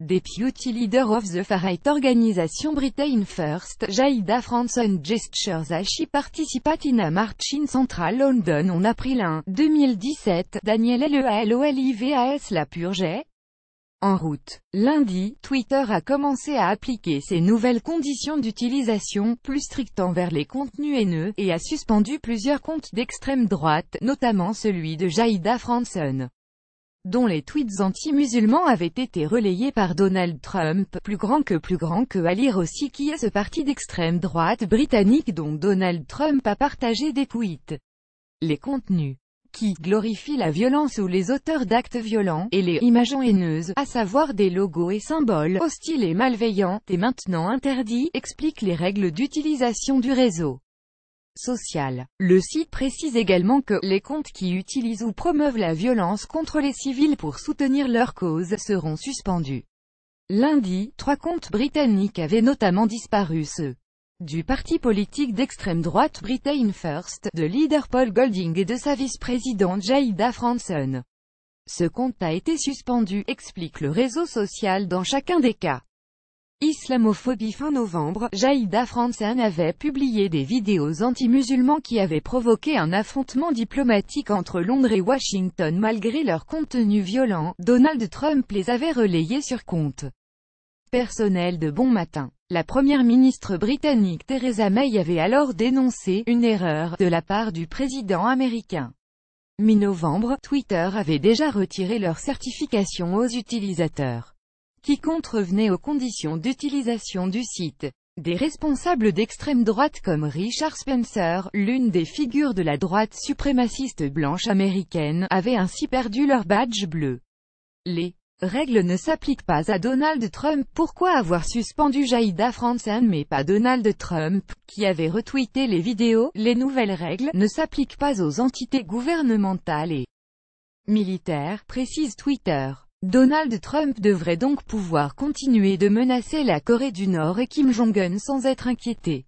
Deputy Leader of the far-right organisation Britain First, Jayda Franson Gestures as she participated in a march in central London en avril 1, 2017, Daniel LEALOLIVAS la purgeait. En route. Lundi, Twitter a commencé à appliquer ses nouvelles conditions d'utilisation, plus strictes envers les contenus haineux, et a suspendu plusieurs comptes d'extrême droite, notamment celui de Jayda Franson, dont les tweets anti-musulmans avaient été relayés par Donald Trump, plus grand que, à lire aussi qui est ce parti d'extrême droite britannique dont Donald Trump a partagé des tweets. Les contenus qui glorifient la violence ou les auteurs d'actes violents, et les images haineuses, à savoir des logos et symboles hostiles et malveillants, est maintenant interdit, expliquent les règles d'utilisation du réseau social. Le site précise également que les comptes qui utilisent ou promeuvent la violence contre les civils pour soutenir leur cause seront suspendus. Lundi, 3 comptes britanniques avaient notamment disparu, ceux du parti politique d'extrême droite Britain First, de leader Paul Golding et de sa vice-présidente Jayda Franson. Ce compte a été suspendu, explique le réseau social dans chacun des cas. Islamophobie. Fin novembre, Jayda Franson avait publié des vidéos anti-musulmans qui avaient provoqué un affrontement diplomatique entre Londres et Washington malgré leur contenu violent. Donald Trump les avait relayés sur compte personnel de Bon Matin. La première ministre britannique Theresa May avait alors dénoncé une erreur de la part du président américain. Mi-novembre, Twitter avait déjà retiré leur certification aux utilisateurs qui contrevenaient aux conditions d'utilisation du site. Des responsables d'extrême droite comme Richard Spencer, l'une des figures de la droite suprémaciste blanche américaine, avaient ainsi perdu leur badge bleu. Les règles ne s'appliquent pas à Donald Trump. Pourquoi avoir suspendu Jayda Franson mais pas Donald Trump, qui avait retweeté les vidéos? Les nouvelles règles ne s'appliquent pas aux entités gouvernementales et militaires, précise Twitter. Donald Trump devrait donc pouvoir continuer de menacer la Corée du Nord et Kim Jong-un sans être inquiété.